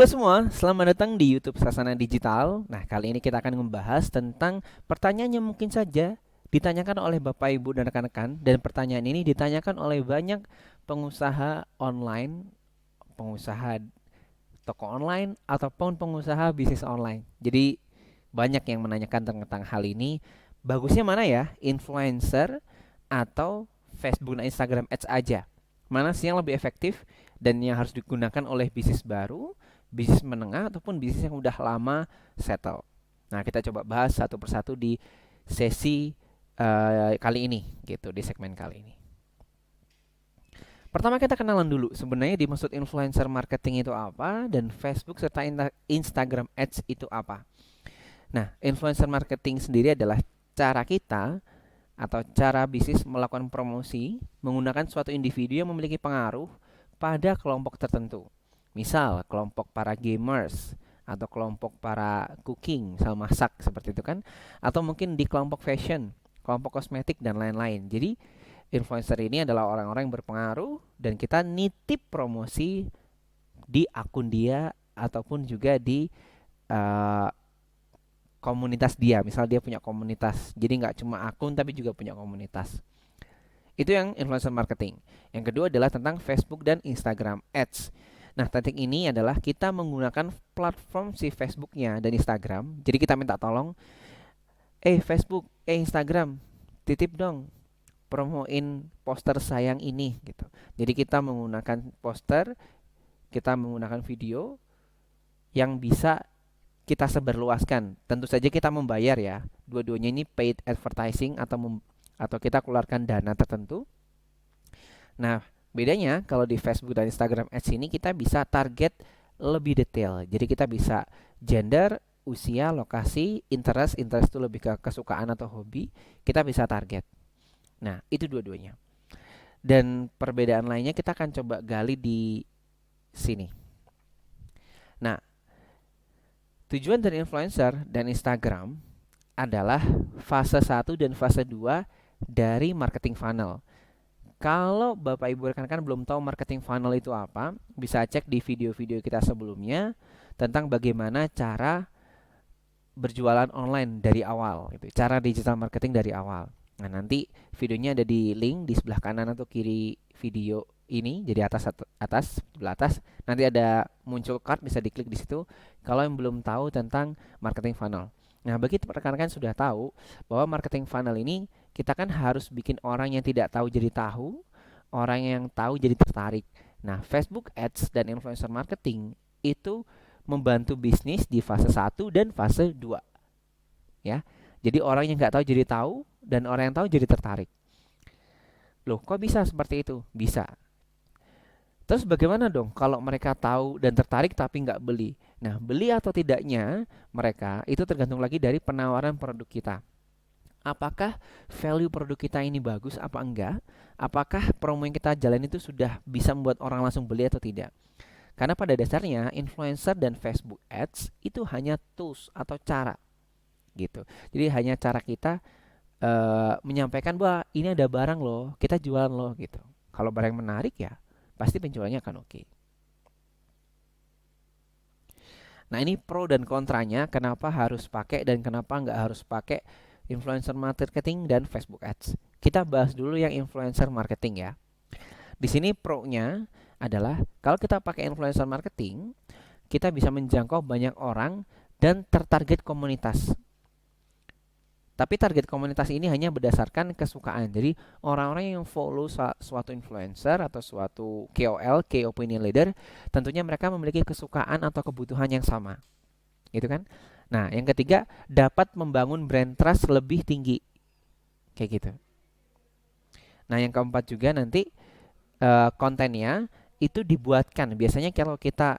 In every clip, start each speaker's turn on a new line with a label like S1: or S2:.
S1: Halo semua, selamat datang di YouTube Sasana Digital. Nah, kali ini kita akan membahas tentang pertanyaan yang mungkin saja ditanyakan oleh Bapak Ibu dan rekan-rekan, dan pertanyaan ini ditanyakan oleh banyak pengusaha online, pengusaha toko online ataupun pengusaha bisnis online. Jadi banyak yang menanyakan tentang hal ini. Bagusnya mana ya? Influencer atau Facebook dan Instagram Ads aja? Mana sih yang lebih efektif dan yang harus digunakan oleh bisnis baru, bisnis menengah ataupun bisnis yang udah lama settle? Nah, kita coba bahas satu persatu di sesi kali ini gitu, di segmen kali ini. Pertama kita kenalan dulu sebenarnya dimaksud influencer marketing itu apa dan Facebook serta Instagram Ads itu apa. Nah, influencer marketing sendiri adalah cara kita atau cara bisnis melakukan promosi menggunakan suatu individu yang memiliki pengaruh pada kelompok tertentu. Misal, kelompok para gamers atau kelompok para cooking, misal masak seperti itu kan, atau mungkin di kelompok fashion, kelompok kosmetik dan lain-lain. Jadi, influencer ini adalah orang-orang yang berpengaruh dan kita nitip promosi di akun dia ataupun juga di uh, komunitas dia. Misal dia punya komunitas, jadi nggak cuma akun tapi juga punya komunitas. Itu yang influencer marketing. Yang kedua adalah tentang Facebook dan Instagram Ads. Nah, teknik ini adalah kita menggunakan platform si Facebooknya dan Instagram. Jadi kita minta tolong, Facebook, Instagram, titip dong promoin poster sayang ini gitu. Jadi kita menggunakan poster, kita menggunakan video yang bisa kita sebarluaskan. Tentu saja kita membayar ya. Dua-duanya ini paid advertising atau kita keluarkan dana tertentu. Nah, bedanya kalau di Facebook dan Instagram Ads ini kita bisa target lebih detail. Jadi kita bisa gender, usia, lokasi, interest itu lebih ke kesukaan atau hobi, kita bisa target. Nah, itu dua-duanya. Dan perbedaan lainnya kita akan coba gali di sini. Nah, tujuan dari influencer dan Instagram adalah fase 1 dan fase 2 dari marketing funnel. Kalau Bapak Ibu rekan-rekan belum tahu marketing funnel itu apa, bisa cek di video-video kita sebelumnya tentang bagaimana cara berjualan online dari awal, gitu. Cara digital marketing dari awal. Nah, nanti videonya ada di link di sebelah kanan atau kiri video ini, jadi sebelah atas. Nanti ada muncul card, bisa diklik di situ. Kalau yang belum tahu tentang marketing funnel. Nah, bagi rekan-rekan sudah tahu bahwa marketing funnel ini kita kan harus bikin orang yang tidak tahu jadi tahu, orang yang tahu jadi tertarik. Nah, Facebook Ads dan influencer marketing itu membantu bisnis di fase 1 dan fase 2. Ya. Jadi orang yang nggak tahu jadi tahu dan orang yang tahu jadi tertarik. Loh, kok bisa seperti itu? Bisa. Terus bagaimana dong kalau mereka tahu dan tertarik tapi nggak beli? Nah, beli atau tidaknya mereka itu tergantung lagi dari penawaran produk kita. Apakah value produk kita ini bagus apa enggak? Apakah promo yang kita jalan itu sudah bisa membuat orang langsung beli atau tidak? Karena pada dasarnya influencer dan Facebook Ads itu hanya tools atau cara gitu. Jadi hanya cara kita menyampaikan bahwa ini ada barang loh, kita jualan loh gitu. Kalau barang menarik ya pasti penjualannya akan oke. Nah, ini pro dan kontranya kenapa harus pakai dan kenapa nggak harus pakai influencer marketing dan Facebook Ads. Kita bahas dulu yang influencer marketing ya. Di sini pro-nya adalah kalau kita pakai influencer marketing, kita bisa menjangkau banyak orang dan tertarget komunitas. Tapi target komunitas ini hanya berdasarkan kesukaan. Jadi orang-orang yang follow suatu influencer atau suatu KOL, Key Opinion Leader, tentunya mereka memiliki kesukaan atau kebutuhan yang sama. Gitu kan? Nah, yang ketiga, dapat membangun brand trust lebih tinggi. Kayak gitu. Nah, yang keempat juga nanti kontennya itu dibuatkan. Biasanya kalau kita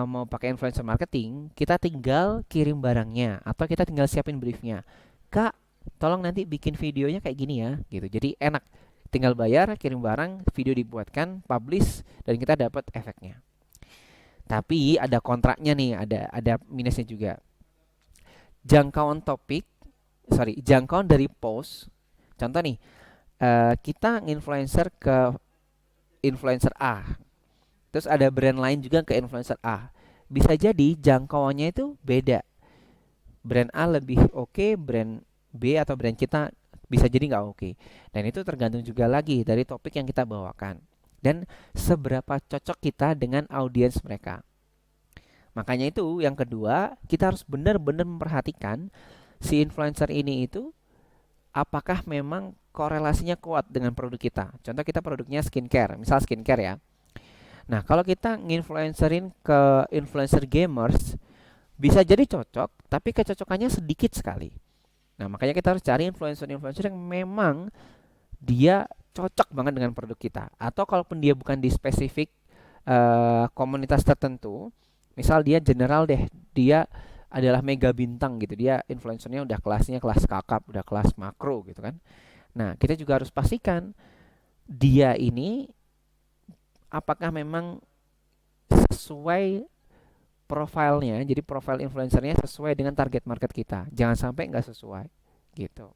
S1: mau pakai influencer marketing, kita tinggal kirim barangnya atau kita tinggal siapin briefnya. Kak, tolong nanti bikin videonya kayak gini ya, gitu. Jadi enak, tinggal bayar, kirim barang, video dibuatkan, publish, dan kita dapat efeknya. Tapi ada kontraknya nih, ada minusnya juga. Jangkauan dari post. Contoh nih, kita influencer ke influencer A, terus ada brand lain juga ke influencer A. bisa jadi jangkauannya itu beda. Brand A lebih oke, brand B atau brand kita bisa jadi nggak oke. Dan itu tergantung juga lagi dari topik yang kita bawakan dan seberapa cocok kita dengan audiens mereka. Makanya itu yang kedua, kita harus benar-benar memperhatikan si influencer ini itu apakah memang korelasinya kuat dengan produk kita. Contoh kita produknya skincare, misal skincare ya. Nah, kalau kita nginfluencerin ke influencer gamers, bisa jadi cocok, tapi kecocokannya sedikit sekali. Nah, makanya kita harus cari influencer-influencer yang memang dia cocok banget dengan produk kita. Atau kalaupun dia bukan di spesifik komunitas tertentu, misal dia general deh, dia adalah mega bintang gitu, dia influencernya udah kelasnya kelas kakap, udah kelas makro gitu kan. Nah, kita juga harus pastikan dia ini apakah memang sesuai profilnya, jadi profil influencernya sesuai dengan target market kita. Jangan sampai nggak sesuai gitu.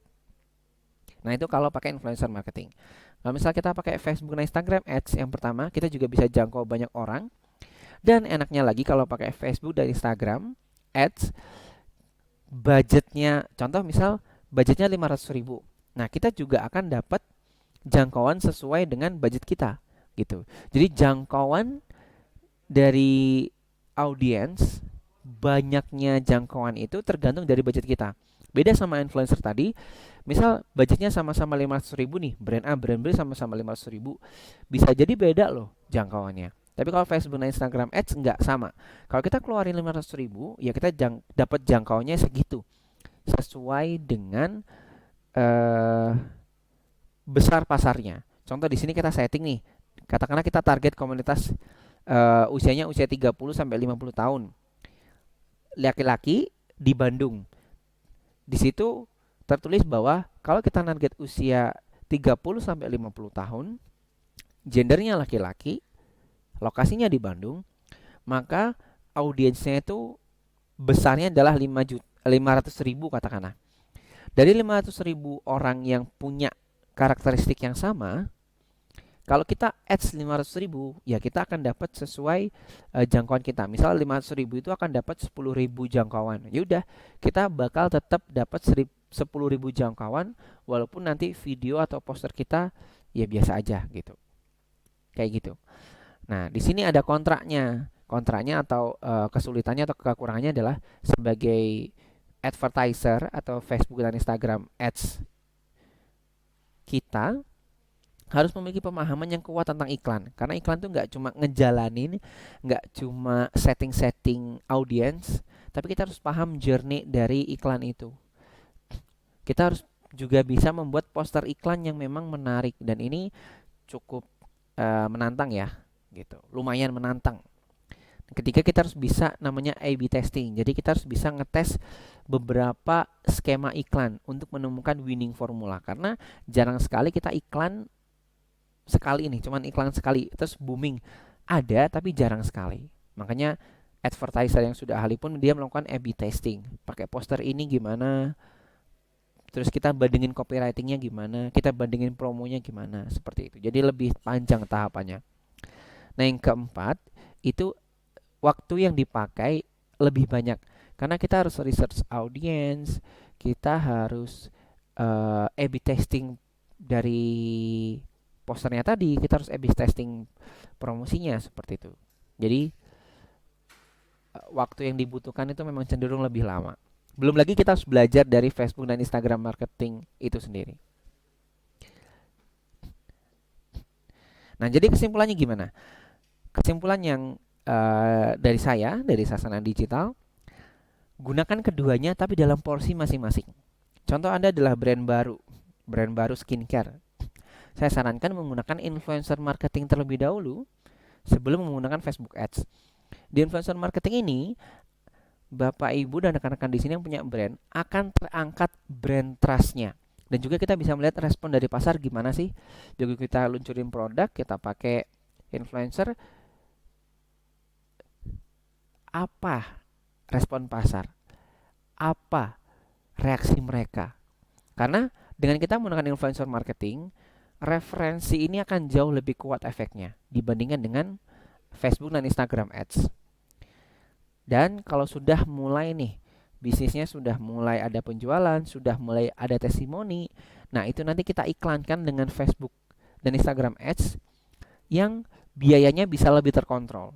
S1: Nah, itu kalau pakai influencer marketing. Kalau misal kita pakai Facebook dan Instagram Ads, yang pertama kita juga bisa jangkau banyak orang. Dan enaknya lagi kalau pakai Facebook dan Instagram Ads, budgetnya, contoh misal budgetnya 500.000. Nah, kita juga akan dapat jangkauan sesuai dengan budget kita gitu. Jadi jangkauan dari audiens, banyaknya jangkauan itu tergantung dari budget kita. Beda sama influencer tadi, misal budgetnya sama-sama 500.000 nih, brand A, brand B sama-sama 500.000, bisa jadi beda loh jangkauannya. Tapi kalau Facebook dan Instagram Ads nggak sama. Kalau kita keluarin 500.000, ya kita dapat jangkauannya segitu, sesuai dengan besar pasarnya. Contoh di sini kita setting nih, katakanlah kita target komunitas usianya usia 30 sampai 50 tahun. Laki-laki di Bandung. Di situ tertulis bahwa kalau kita target usia 30 sampai 50 tahun, gendernya laki-laki, lokasinya di Bandung, maka audiensnya itu besarnya adalah 500.000 katakanlah. Dari 500.000 orang yang punya karakteristik yang sama, kalau kita ads 500.000, ya kita akan dapat sesuai jangkauan kita. Misal 500.000 itu akan dapat 10.000 jangkauan. Ya udah, kita bakal tetap dapat 10.000 jangkauan walaupun nanti video atau poster kita ya biasa aja gitu. Kayak gitu. Nah, di sini ada kontraknya. Kontraknya atau kesulitannya atau kekurangannya adalah sebagai advertiser atau Facebook dan Instagram ads, kita harus memiliki pemahaman yang kuat tentang iklan. Karena iklan tuh nggak cuma ngejalanin, nggak cuma setting-setting audience, tapi kita harus paham journey dari iklan itu. Kita harus juga bisa membuat poster iklan yang memang menarik, dan ini cukup menantang ya, gitu. Lumayan menantang. Ketika kita harus bisa namanya A/B testing. Jadi kita harus bisa ngetes beberapa skema iklan untuk menemukan winning formula. Karena jarang sekali kita iklan sekali ini, cuman iklan sekali terus booming. Ada tapi jarang sekali. Makanya advertiser yang sudah ahli pun dia melakukan A/B testing. Pakai poster ini gimana? Terus kita bandingin copywritingnya gimana? Kita bandingin promonya gimana? Seperti itu. Jadi lebih panjang tahapannya. Nah, yang keempat itu waktu yang dipakai lebih banyak karena kita harus research audience, kita harus A/B testing dari posternya tadi, kita harus A/B testing promosinya seperti itu. Jadi waktu yang dibutuhkan itu memang cenderung lebih lama. Belum lagi kita harus belajar dari Facebook dan Instagram marketing itu sendiri. Nah, jadi kesimpulannya gimana? Kesimpulan yang dari saya, dari Sasana Digital, gunakan keduanya tapi dalam porsi masing-masing. Contoh Anda adalah brand baru skincare. Saya sarankan menggunakan influencer marketing terlebih dahulu sebelum menggunakan Facebook Ads. Di influencer marketing ini, Bapak, Ibu, dan rekan-rekan di sini yang punya brand akan terangkat brand trust-nya. Dan juga kita bisa melihat respon dari pasar gimana sih. Jadi kita luncurin produk, kita pakai influencer, apa respon pasar, apa reaksi mereka. Karena dengan kita menggunakan influencer marketing, referensi ini akan jauh lebih kuat efeknya dibandingkan dengan Facebook dan Instagram Ads. Dan kalau sudah mulai nih, bisnisnya sudah mulai ada penjualan, sudah mulai ada testimoni, nah itu nanti kita iklankan dengan Facebook dan Instagram Ads yang biayanya bisa lebih terkontrol.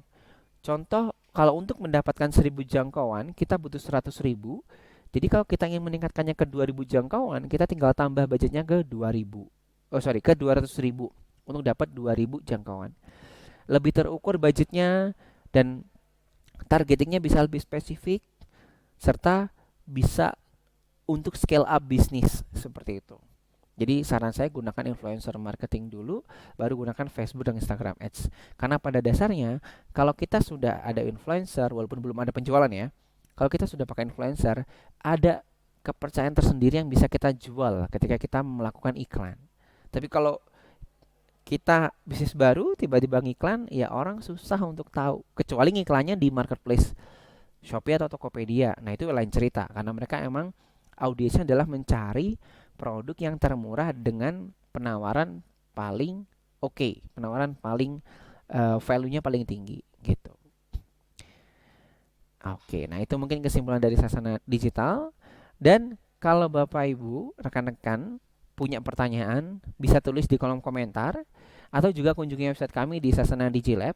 S1: Contoh, kalau untuk mendapatkan 1000 jangkauan, kita butuh 100.000. Jadi kalau kita ingin meningkatkannya ke 2000 jangkauan, kita tinggal tambah budgetnya ke 2000. Ke 200.000 untuk dapat 2000 jangkauan. Lebih terukur budgetnya dan targetingnya bisa lebih spesifik serta bisa untuk scale up bisnis seperti itu. Jadi saran saya gunakan influencer marketing dulu, baru gunakan Facebook dan Instagram Ads. Karena pada dasarnya kalau kita sudah ada influencer, walaupun belum ada penjualan ya, kalau kita sudah pakai influencer, ada kepercayaan tersendiri yang bisa kita jual ketika kita melakukan iklan. Tapi kalau kita bisnis baru tiba-tiba ngiklan, ya orang susah untuk tahu. Kecuali ngiklannya di marketplace Shopee atau Tokopedia. Nah itu lain cerita, karena mereka emang audiensnya adalah mencari produk yang termurah dengan penawaran paling oke, penawaran paling value-nya paling tinggi gitu. Oke, nah itu mungkin kesimpulan dari Sasana Digital. Dan kalau Bapak Ibu, rekan-rekan punya pertanyaan, bisa tulis di kolom komentar atau juga kunjungi website kami di Sasana Digilab.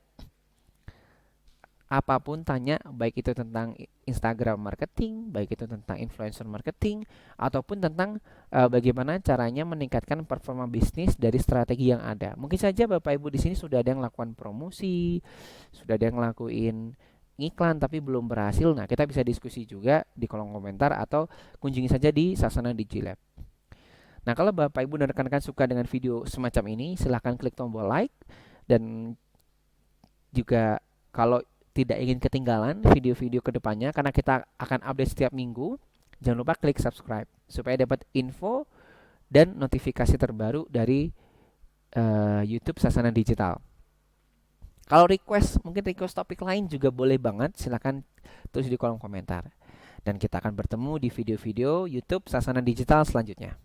S1: Apapun tanya, baik itu tentang Instagram marketing, baik itu tentang influencer marketing, ataupun tentang bagaimana caranya meningkatkan performa bisnis dari strategi yang ada. Mungkin saja Bapak Ibu di sini sudah ada yang lakukan promosi, sudah ada yang ngelakuin iklan tapi belum berhasil. Nah, kita bisa diskusi juga di kolom komentar atau kunjungi saja di Sasana Digilab. Nah, kalau Bapak Ibu dan rekan-rekan suka dengan video semacam ini, silahkan klik tombol like. Dan juga kalau tidak ingin ketinggalan video-video kedepannya, karena kita akan update setiap minggu, jangan lupa klik subscribe supaya dapat info dan notifikasi terbaru dari YouTube Sasana Digital. Kalau mungkin request topik lain juga boleh banget, silahkan tulis di kolom komentar. Dan kita akan bertemu di video-video YouTube Sasana Digital selanjutnya.